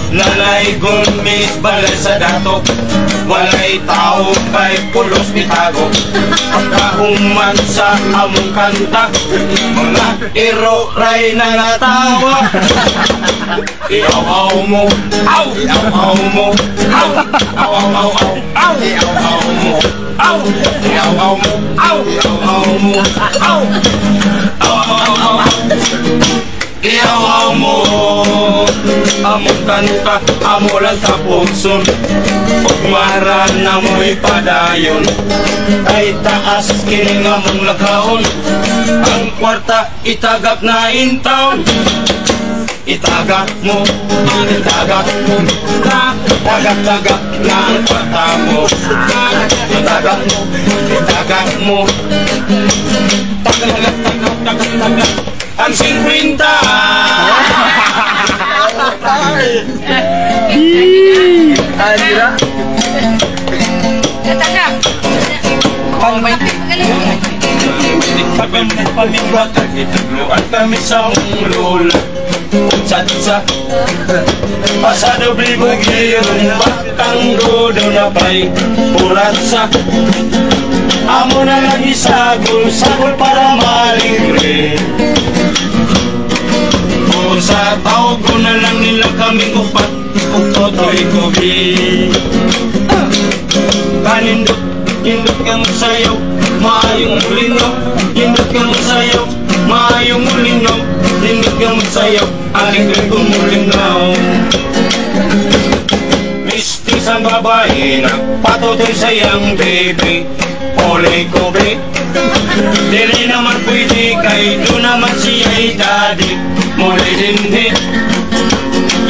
Nanay gumis balay sa dato, walay tao kay pulos bitago. Kahuman sa among kanta, mga iro ray na natawa. Iaw-aw mo, aw! Iaw-aw mo, aw! Aw-aw-aw, aw! Iaw-aw mo, aw! Iaw-aw mo, aw! Iaw-aw mo, aw! Aw-aw-aw, iaw-aw mo. Among kanta, amo lang tapuson. Ugmaran na mo'y padayon, ay taas kining among lakaon. Ang kwarta itagak na intaw. Itagak mo, itagak mo, tagak-tagak na ang kwarta mo. Itagak mo, itagak mo, tagak-tagak ang 50. Adira. Tagak. Ang 20. Pagpapamigwat at itagluan kami sa ulol. Sa pasado blibog yun, batang godo na pa'y puratsa. Amo na lang isagol, sagol para maligre. Kung sa tao ko na lang nila kami upat, kung toto'y kubi. Kanindot, indot kang sayaw, maayong mulinaw. Indot kang sayaw, maayong mulinaw. Indot kang sayaw, aligre kong mulinaw. Mistis ang babae, nagpatutoy sayang baby. Olay ko be, dili naman pwede kay doon naman siya'y daddy. Mulay dindi,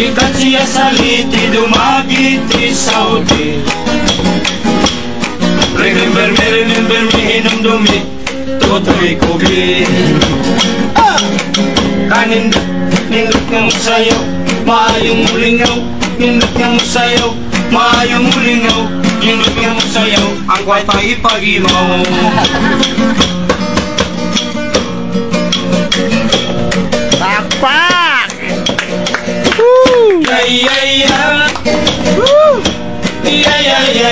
ikat siya sa liti, dumagiti Saudi. Remember me, hinong dumi, tutoy ko be. Kanindot, nindot kang sayaw, maayong mulingaw. Nindot kang sayaw, maayong mulingaw. Nindot kang sayaw, ang kwarta ipagimaw. Pakpak! Ya ya ya, ya ya ya ya,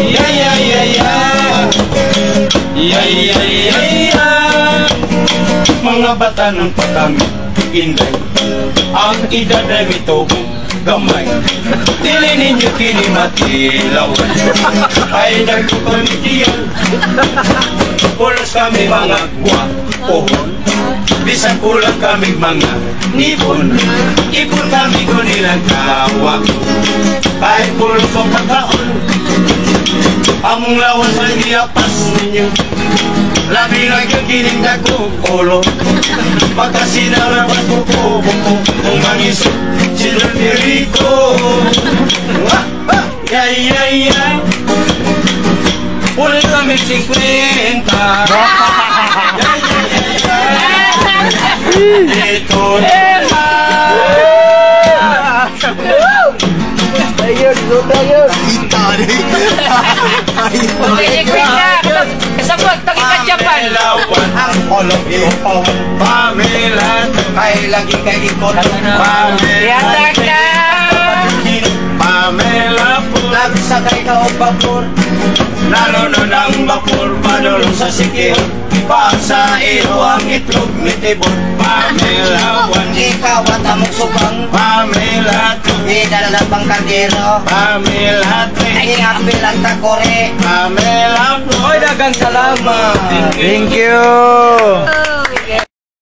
ya ya ya ya, ya ya ya ya. Mga bata ng patami, inday, ang edad ay mitubong gamay. Dili ninyo kinimatilaw, ay nagpapamitiyan. Pulos kami mga guwapohon, bisan kulang kami mga nipon. Ipon kami ko nilang kawa, kahit pulos ko pagkaon. Among lawan sa diapas ninyo, labi lang yung kining nagkukulo. Pagkasinarapan ko po, kung mangisip, sinundiri ko. Yay, yay, yay. Ulit kami 50. Ito na. Ayun, ayun. Okay, quick na. Kasabot, tagika Japan. Ang kolong iyo po. Pamela. Ay, lagi kay ikot. Pamela. Yatak na. Pamela po. Nagsakay ka o bakor. Nalunod ang bakor. Padulong sa sikil. Pasa iyo ang itlog mitibot. Pamela. Ikaw at among subang. Pamela. Idala pang kaldero. Pamela. Ingat bilang takore. Pamela. Oy, dagang salamat. Thank you.